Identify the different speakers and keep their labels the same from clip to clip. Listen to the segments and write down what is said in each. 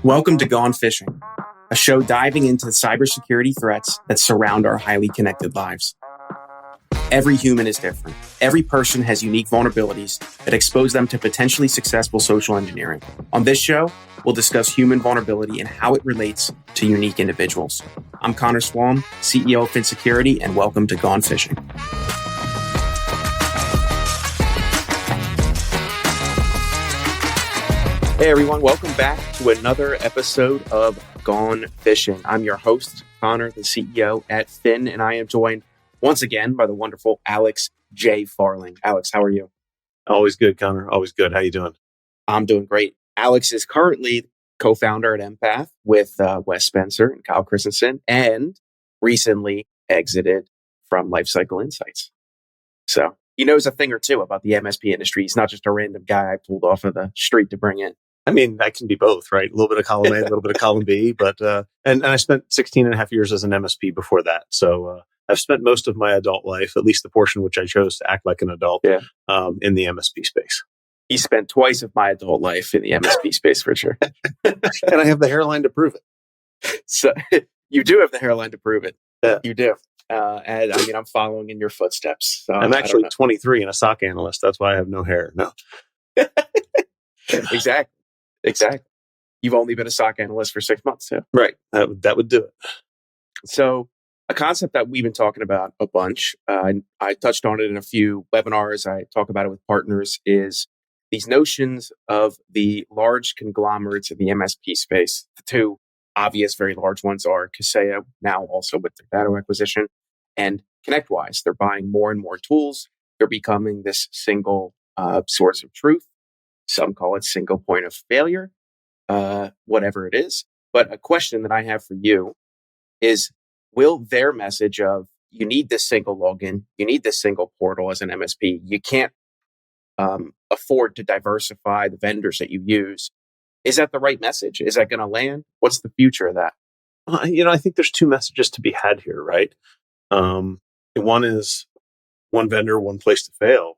Speaker 1: Welcome to Gone Fishing, a show diving into cybersecurity threats that surround our highly connected lives. Every human is different. Every person has unique vulnerabilities that expose them to potentially successful social engineering. On this show, we'll discuss human vulnerability and how it relates to unique individuals. I'm Connor Swalm, CEO of FinSecurity, and welcome to Gone Fishing. Hey everyone, welcome back to another episode of Gone Fishing. I'm your host, Connor, the CEO at Fin, and I am joined once again by the wonderful Alex J. Farling. Alex, how are you?
Speaker 2: Always good, Connor. Always good. How you doing?
Speaker 1: I'm doing great. Alex is currently co-founder at Empath with Wes Spencer and Kyle Christensen, and recently exited from Lifecycle Insights. So he knows a thing or two about the MSP industry. He's not just a random guy I pulled off of the street to bring in.
Speaker 2: I mean, that can be both, right? A little bit of column A, a little bit of column B, but and I spent 16 and a half years as an MSP before that. So I've spent most of my adult life, at least the portion which I chose to act like an adult, in the MSP space.
Speaker 1: He spent twice of my adult life in the MSP space for sure.
Speaker 2: And I have the hairline to prove it.
Speaker 1: So you do have the hairline to prove it.
Speaker 2: Yeah.
Speaker 1: You do. And I mean, I'm following in your footsteps. So
Speaker 2: I'm actually 23 and a SOC analyst. That's why I have no hair. No.
Speaker 1: Exactly. You've only been a SOC analyst for 6 months, too.
Speaker 2: Right. That would do it.
Speaker 1: So a concept that we've been talking about a bunch, I touched on it in a few webinars, I talk about it with partners, is these notions of the large conglomerates in the MSP space. The two obvious, very large ones are Kaseya, now also with their data acquisition, and ConnectWise. They're buying more and more tools. They're becoming this single source of truth. Some call it single point of failure, whatever it is. But a question that I have for you is, will their message of you need this single login, you need this single portal as an MSP, you can't afford to diversify the vendors that you use, is that the right message? Is that going to land? What's the future of that?
Speaker 2: I think there's two messages to be had here, right? One is one vendor, one place to fail.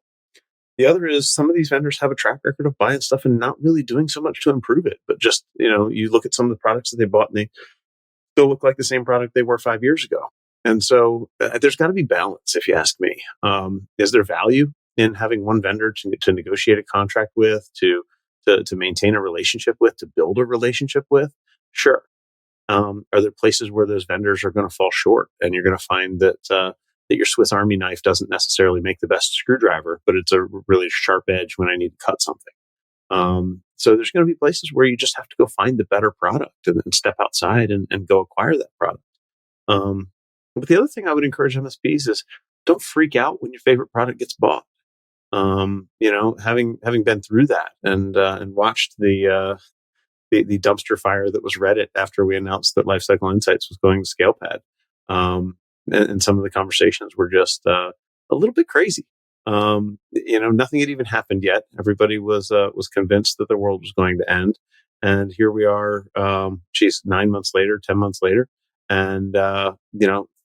Speaker 2: The other is some of these vendors have a track record of buying stuff and not really doing so much to improve it. But just, you look at some of the products that they bought and they still look like the same product they were 5 years ago. And so there's got to be balance, if you ask me. Is there value in having one vendor to negotiate a contract with, to maintain a relationship with, to build a relationship with? Sure. Are there places where those vendors are going to fall short and you're going to find that your Swiss Army knife doesn't necessarily make the best screwdriver, but it's a really sharp edge when I need to cut something. So there's going to be places where you just have to go find the better product and step outside and go acquire that product. But the other thing I would encourage MSPs is don't freak out when your favorite product gets bought. Having been through that and watched the dumpster fire that was Reddit after we announced that Lifecycle Insights was going to ScalePad. And some of the conversations were just a little bit crazy. Nothing had even happened yet. Everybody was convinced that the world was going to end, and here we are. 9 months later, 10 months later, and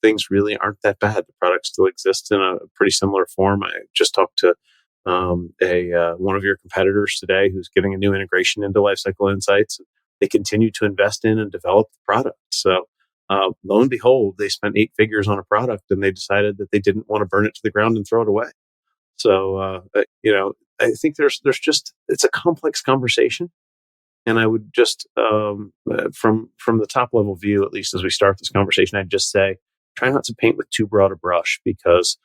Speaker 2: things really aren't that bad. The product still exists in a pretty similar form. I just talked to one of your competitors today who's getting a new integration into Lifecycle Insights. They continue to invest in and develop the product. So. Lo and behold, they spent 8 figures on a product and they decided that they didn't want to burn it to the ground and throw it away. So, I think there's just, it's a complex conversation. And I would just, from the top level view, at least as we start this conversation, I'd just say, try not to paint with too broad a brush because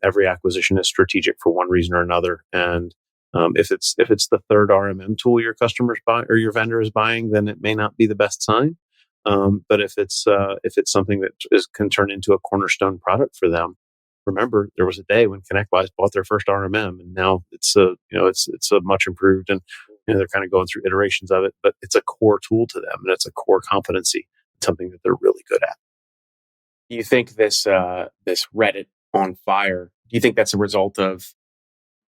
Speaker 2: every acquisition is strategic for one reason or another. And if it's the third RMM tool your customers buy or your vendor is buying, then it may not be the best sign. But if it's something that can turn into a cornerstone product for them, remember there was a day when ConnectWise bought their first RMM, and now it's a much improved, and they're kind of going through iterations of it. But it's a core tool to them, and it's a core competency, something that they're really good at.
Speaker 1: Do you think this Reddit on fire? Do you think that's a result of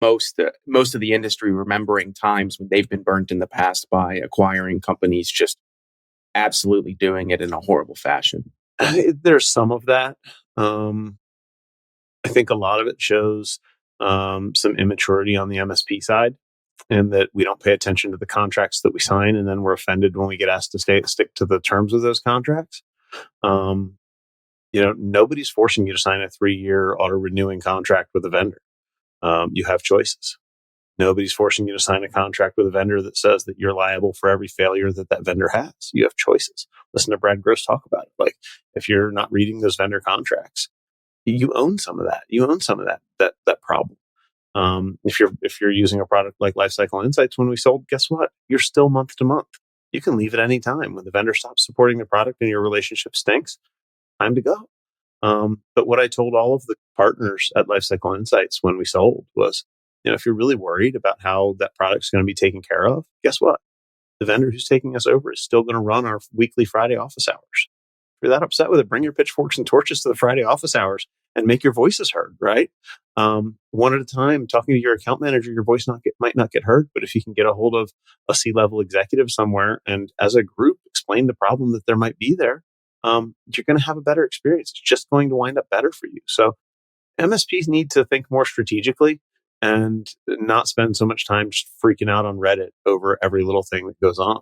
Speaker 1: most of the industry remembering times when they've been burnt in the past by acquiring companies just absolutely doing it in a horrible fashion?
Speaker 2: There's some of that. I think a lot of it shows some immaturity on the MSP side. in that we don't pay attention to the contracts that we sign, and then we're offended when we get asked to stick to the terms of those contracts. Nobody's forcing you to sign a 3-year auto-renewing contract with a vendor. You have choices. Nobody's forcing you to sign a contract with a vendor that says that you're liable for every failure that vendor has. You have choices. Listen to Brad Gross talk about it. Like, if you're not reading those vendor contracts, you own some of that. You own some of that problem. If you're using a product like Lifecycle Insights when we sold, guess what? You're still month to month. You can leave at any time. When the vendor stops supporting the product and your relationship stinks, time to go. But what I told all of the partners at Lifecycle Insights when we sold was, if you're really worried about how that product's going to be taken care of, guess what? The vendor who's taking us over is still going to run our weekly Friday office hours. If you're that upset with it, bring your pitchforks and torches to the Friday office hours and make your voices heard, right? One at a time, talking to your account manager, your voice might not get heard, but if you can get a hold of a C-level executive somewhere and as a group explain the problem that there might be there, you're going to have a better experience. It's just going to wind up better for you. So MSPs need to think more strategically and not spend so much time just freaking out on Reddit over every little thing that goes on.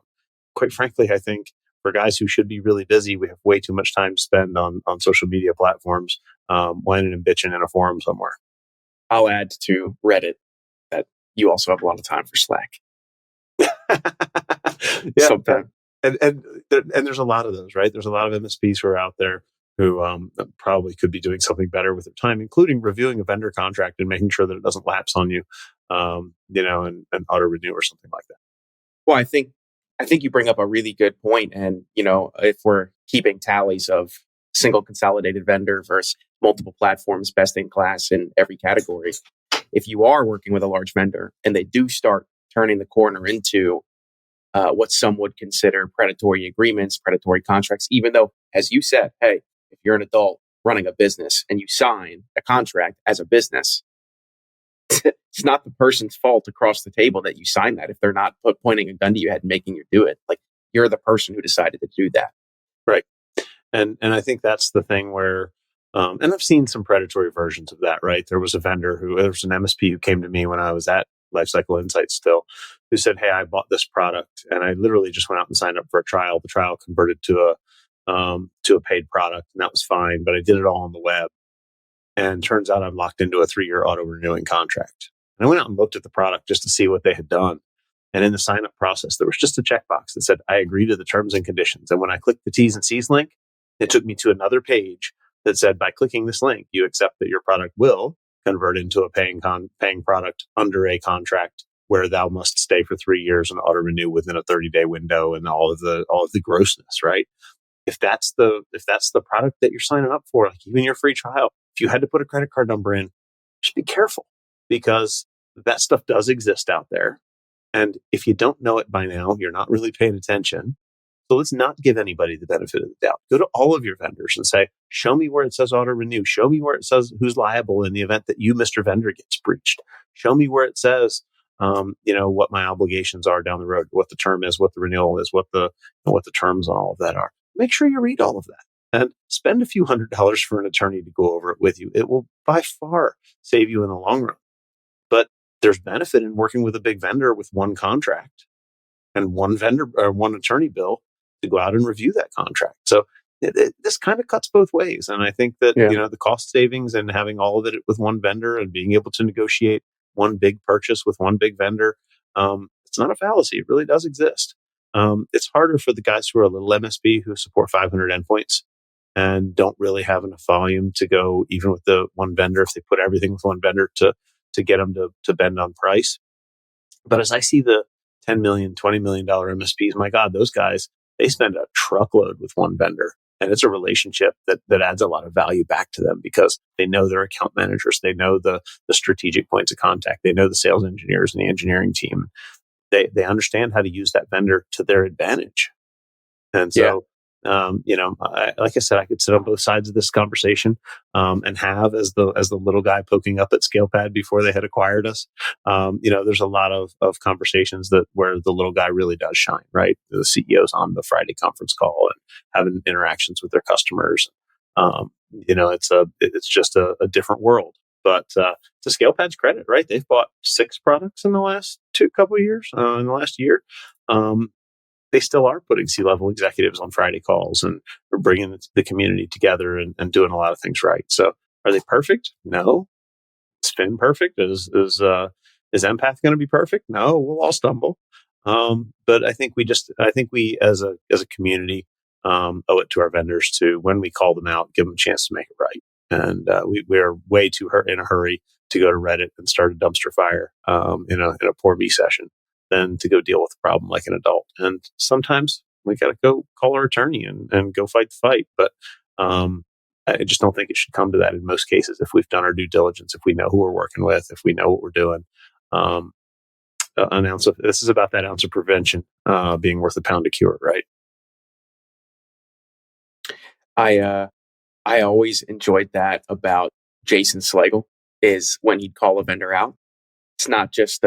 Speaker 2: Quite frankly, I think for guys who should be really busy, we have way too much time to spend on social media platforms, whining and bitching in a forum somewhere.
Speaker 1: I'll add to Reddit that you also have a lot of time for Slack.
Speaker 2: Yeah,
Speaker 1: sometimes.
Speaker 2: And there's a lot of those, right? There's a lot of MSPs who are out there who probably could be doing something better with their time, including reviewing a vendor contract and making sure that it doesn't lapse on you, and auto renew or something like that.
Speaker 1: Well, I think you bring up a really good point. And, if we're keeping tallies of single consolidated vendor versus multiple platforms, best in class in every category, if you are working with a large vendor and they do start turning the corner into what some would consider predatory agreements, predatory contracts, even though, as you said, hey, if you're an adult running a business and you sign a contract as a business, it's not the person's fault across the table that you sign that if they're not pointing a gun to your head and making you do it. Like, you're the person who decided to do that.
Speaker 2: Right. And I think that's the thing where, and I've seen some predatory versions of that, right? There was an MSP who came to me when I was at Lifecycle Insights still, who said, hey, I bought this product and I literally just went out and signed up for a trial. The trial converted to a paid product, and that was fine, but I did it all on the web. And turns out I'm locked into a 3-year auto renewing contract. And I went out and looked at the product just to see what they had done. And in the sign up process, there was just a checkbox that said, I agree to the terms and conditions. And when I clicked the T's and C's link, it took me to another page that said, by clicking this link, you accept that your product will convert into a paying product under a contract where thou must stay for 3 years and auto renew within a 30-day window, and all of the grossness, right? If that's the product that you're signing up for, like even your free trial, if you had to put a credit card number in, just be careful, because that stuff does exist out there. And if you don't know it by now, you're not really paying attention. So let's not give anybody the benefit of the doubt. Go to all of your vendors and say, show me where it says auto renew. Show me where it says who's liable in the event that you, Mr. Vendor, gets breached. Show me where it says, what my obligations are down the road, what the term is, what the renewal is, what the terms on all of that are. Make sure you read all of that and spend a few $100s for an attorney to go over it with you. It will by far save you in the long run. But there's benefit in working with a big vendor with one contract and one vendor or one attorney bill to go out and review that contract. So this kind of cuts both ways. And I think that, the cost savings and having all of it with one vendor and being able to negotiate one big purchase with one big vendor, it's not a fallacy. It really does exist. It's harder for the guys who are a little MSP who support 500 endpoints and don't really have enough volume to go even with the one vendor if they put everything with one vendor to get them to bend on price. But as I see the $10 million, $20 million MSPs, my God, those guys, they spend a truckload with one vendor. And it's a relationship that adds a lot of value back to them because they know their account managers. They know the strategic points of contact. They know the sales engineers and the engineering team. They understand how to use that vendor to their advantage. And so, like I said, I could sit on both sides of this conversation and have as the little guy poking up at ScalePad before they had acquired us. There's a lot of conversations where the little guy really does shine, right? The CEO's on the Friday conference call and having interactions with their customers. It's just a different world. But to ScalePad's credit, right? They've bought 6 products in the last couple of years, in the last year. They still are putting C-level executives on Friday calls and bringing the community together and doing a lot of things right. So are they perfect? No. Is Finn perfect? Is Empath going to be perfect? No, we'll all stumble. But I think we as a community owe it to our vendors to, when we call them out, give them a chance to make it right. And we are way too in a hurry to go to Reddit and start a dumpster fire in a poor me session than to go deal with the problem like an adult. And sometimes we got to go call our attorney and go fight the fight. But I just don't think it should come to that in most cases. If we've done our due diligence, if we know who we're working with, if we know what we're doing, this is about that ounce of prevention being worth a pound of cure, right?
Speaker 1: I always enjoyed that about Jason Slagle, is when he'd call a vendor out. It's not just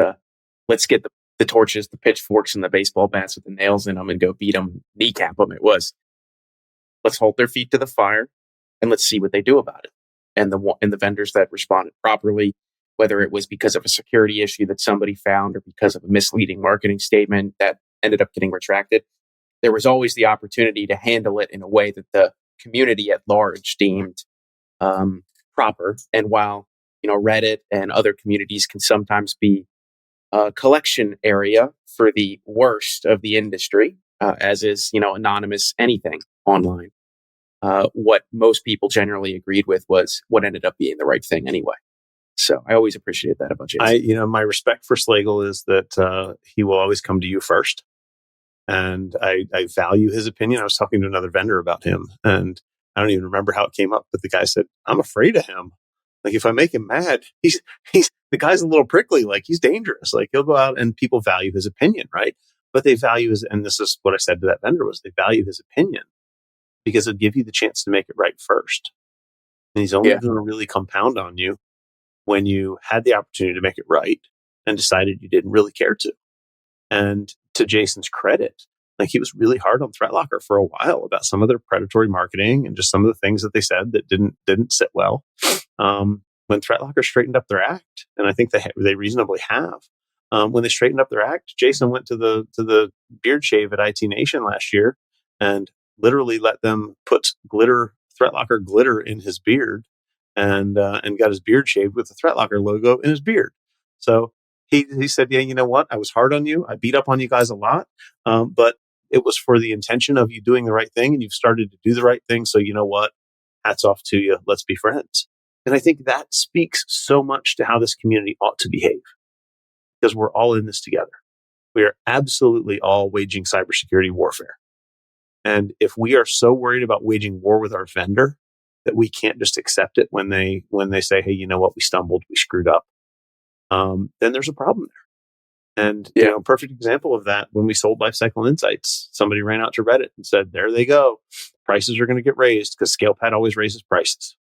Speaker 1: let's get the torches, the pitchforks, and the baseball bats with the nails in them and go beat them, kneecap them. It was, let's hold their feet to the fire and let's see what they do about it. And the vendors that responded properly, whether it was because of a security issue that somebody found or because of a misleading marketing statement that ended up getting retracted, there was always the opportunity to handle it in a way that the community at large deemed proper. And while Reddit and other communities can sometimes be a collection area for the worst of the industry, as is anonymous anything online, what most people generally agreed with was what ended up being the right thing anyway. So I always appreciate that about Jason.
Speaker 2: My respect for Slagle is that he will always come to you first. And I value his opinion. I was talking to another vendor about him, and I don't even remember how it came up, but the guy said, I'm afraid of him. Like, if I make him mad, he's the guy's a little prickly, like he's dangerous. Like, he'll go out, and people value his opinion, right? But they value and this is what I said to that vendor, was they value his opinion because it'll give you the chance to make it right first. And he's only going to really compound on you when you had the opportunity to make it right and decided you didn't really care to. And to Jason's credit, like, he was really hard on ThreatLocker for a while about some of their predatory marketing and just some of the things that they said that didn't sit well. When ThreatLocker straightened up their act, and I think they reasonably have, when they straightened up their act, Jason went to the beard shave at IT Nation last year and literally let them put ThreatLocker glitter in his beard, and got his beard shaved with the ThreatLocker logo in his beard. So he said, yeah, you know what? I was hard on you. I beat up on you guys a lot, but it was for the intention of you doing the right thing, and you've started to do the right thing. So you know what? Hats off to you. Let's be friends. And I think that speaks so much to how this community ought to behave, because we're all in this together. We are absolutely all waging cybersecurity warfare. And if we are so worried about waging war with our vendor that we can't just accept it when they say, hey, you know what? We stumbled, we screwed up. Then there's a problem there. And, perfect example of that, when we sold Lifecycle Insights, somebody ran out to Reddit and said, there they go. Prices are going to get raised because ScalePad always raises prices.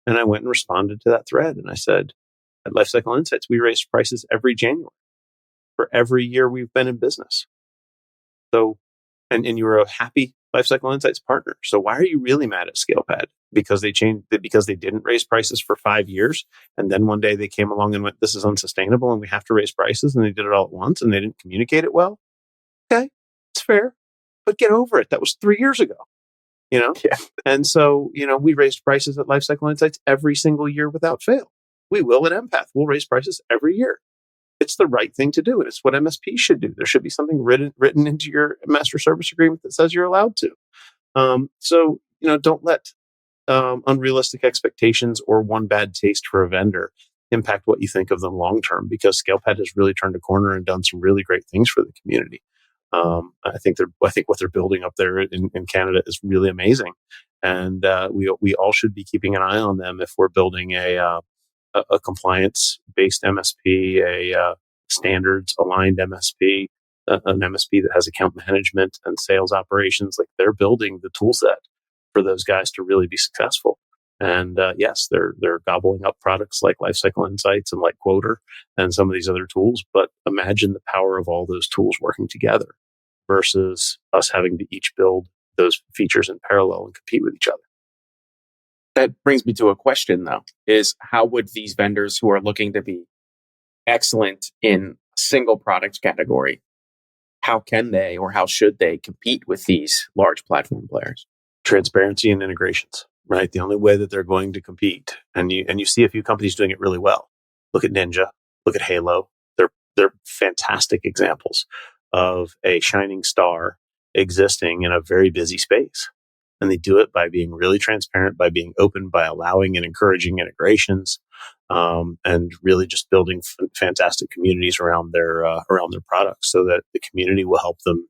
Speaker 2: And I went and responded to that thread. And I said, at Lifecycle Insights, we raise prices every January for every year we've been in business. So, and you were a happy Lifecycle Insights partner. So why are you really mad at ScalePad? Because they didn't raise prices for 5 years. And then one day they came along and went, this is unsustainable and we have to raise prices. And they did it all at once and they didn't communicate it well. Okay, it's fair, but get over it. That was 3 years ago, Yeah. And so, we raised prices at Lifecycle Insights every single year without fail. We will at Empath. We'll raise prices every year. It's the right thing to do. And it's what MSPs should do. There should be something written into your master service agreement that says you're allowed to. So, don't let unrealistic expectations or one bad taste for a vendor impact what you think of them long term, because ScalePad has really turned a corner and done some really great things for the community. I think what they're building up there in Canada is really amazing, and we all should be keeping an eye on them if we're building a compliance based MSP, a standards aligned MSP, an MSP that has account management and sales operations. Like, they're building the tool set for those guys to really be successful. And yes, they're gobbling up products like Lifecycle Insights and like Quoter and some of these other tools. But imagine the power of all those tools working together versus us having to each build those features in parallel and compete with each other.
Speaker 1: That brings me to a question, though, is how would these vendors who are looking to be excellent in a single product category, how can they or how should they compete with these large platform players?
Speaker 2: Transparency and integrations, right? The only way that they're going to compete, and you see a few companies doing it really well. Look at Ninja, look at Halo. They're fantastic examples of a shining star existing in a very busy space. And they do it by being really transparent, by being open, by allowing and encouraging integrations, and really just building fantastic communities around their products, so that the community will help them,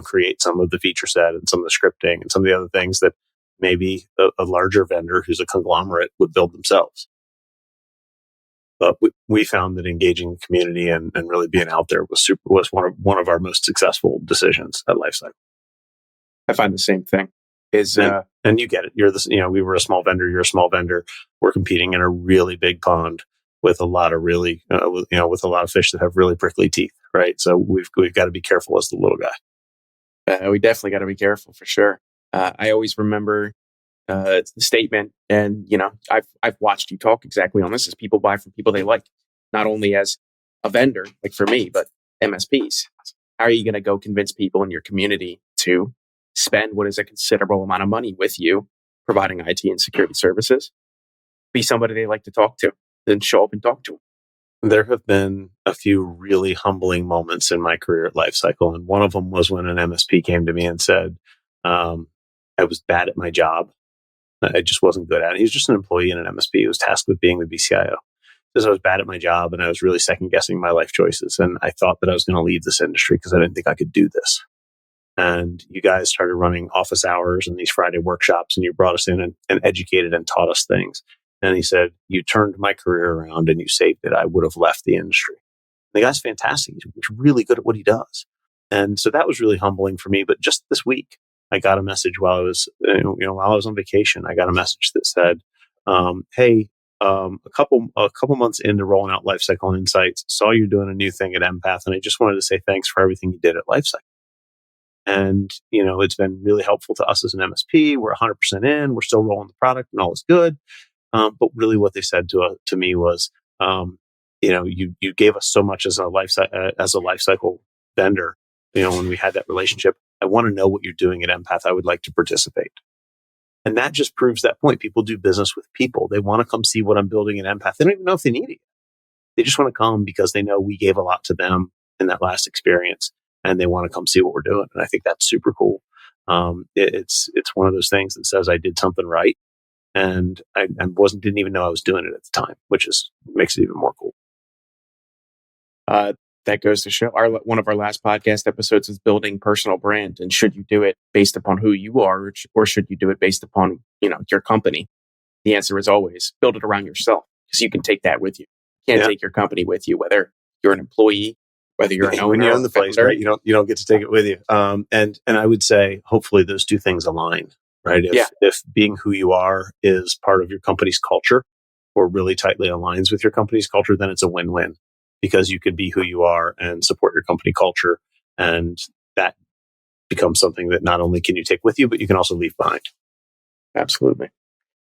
Speaker 2: create some of the feature set and some of the scripting and some of the other things that maybe a larger vendor who's a conglomerate would build themselves. But we found that engaging the community and really being out there was one of our most successful decisions at Lifecycle.
Speaker 1: I find the same thing.
Speaker 2: And you get it. We were a small vendor. You're a small vendor. We're competing in a really big pond with a lot of with a lot of fish that have really prickly teeth, right? So we've got to be careful as the little guy.
Speaker 1: We definitely got to be careful for sure. I always remember the statement, and I've watched you talk exactly on this. Is people buy from people they like, not only as a vendor like for me, but MSPs. How are you going to go convince people in your community to spend what is a considerable amount of money with you, providing IT and security services? Be somebody they like to talk to, then show up and talk to them.
Speaker 2: There have been a few really humbling moments in my career at Lifecycle, and one of them was when an MSP came to me and said, I was bad at my job. I just wasn't good at it. He was just an employee in an MSP. He was tasked with being the BCIO. Because I was bad at my job and I was really second guessing my life choices. And I thought that I was going to leave this industry because I didn't think I could do this. And you guys started running office hours and these Friday workshops, and you brought us in and educated and taught us things. And he said, you turned my career around and you saved it. I would have left the industry. The guy's fantastic. He's really good at what he does. And so that was really humbling for me. But just this week, I got a message while I was on vacation. I got a message that said, hey, a couple months into rolling out Lifecycle Insights, saw you doing a new thing at Empath, and I just wanted to say thanks for everything you did at Lifecycle. And, it's been really helpful to us as an MSP. We're 100% in. We're still rolling the product and all is good. But really what they said to me was, you gave us so much as a Lifecycle vendor, when we had that relationship. I want to know what you're doing at Empath. I would like to participate. And that just proves that point. People do business with people. They want to come see what I'm building at Empath. They don't even know if they need it. They just want to come because they know we gave a lot to them in that last experience, and they want to come see what we're doing. And I think that's super cool. It's one of those things that says I did something right, and I didn't even know I was doing it at the time, which makes it even more cool.
Speaker 1: That goes to show one of our last podcast episodes is building personal brand. And should you do it based upon who you are, or should you do it based upon, your company? The answer is always build it around yourself, because you can take that with you. You can't take your company with you, whether you're an employee, whether you're an owner.
Speaker 2: When you own the place, right? You don't get to take it with you. And I would say, hopefully those two things align, right? If being who you are is part of your company's culture, or really tightly aligns with your company's culture, then it's a win-win. Because you can be who you are and support your company culture. And that becomes something that not only can you take with you, but you can also leave behind.
Speaker 1: Absolutely.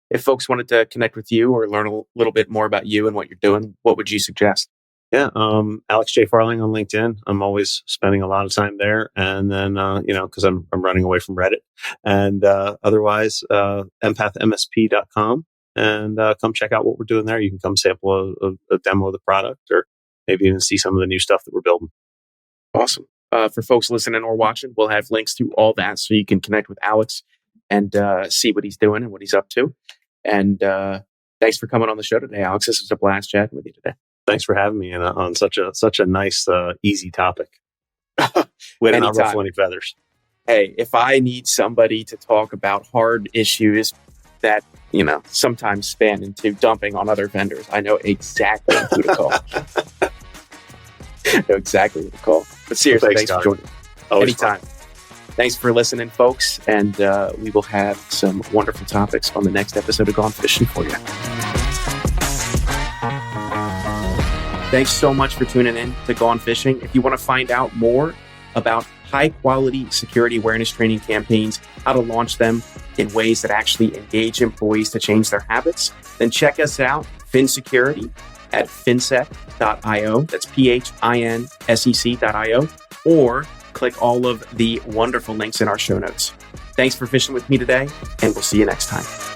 Speaker 1: If folks wanted to connect with you or learn a little bit more about you and what you're doing, what would you suggest?
Speaker 2: Yeah, Alex J. Farling on LinkedIn. I'm always spending a lot of time there. And then, because I'm running away from Reddit. And otherwise, empathmsp.com. And come check out what we're doing there. You can come sample a demo of the product, or maybe even see some of the new stuff that we're building.
Speaker 1: Awesome. For folks listening or watching, we'll have links to all that so you can connect with Alex and see what he's doing and what he's up to. And thanks for coming on the show today, Alex. This was a blast chatting with you today.
Speaker 2: Thanks for having me on such a nice, easy topic. We did not ruffle any feathers.
Speaker 1: Hey, if I need somebody to talk about hard issues that sometimes span into dumping on other vendors, I know exactly who to call. Know exactly what to call. But seriously, thanks for joining. Anytime. Thanks for listening, folks. And we will have some wonderful topics on the next episode of Gone Fishing for you. Thanks so much for tuning in to Gone Fishing. If you want to find out more about high quality security awareness training campaigns, how to launch them in ways that actually engage employees to change their habits, then check us out, FinSecurity, at finsec.io. That's PHINSEC.io, or click all of the wonderful links in our show notes. Thanks for fishing with me today, and we'll see you next time.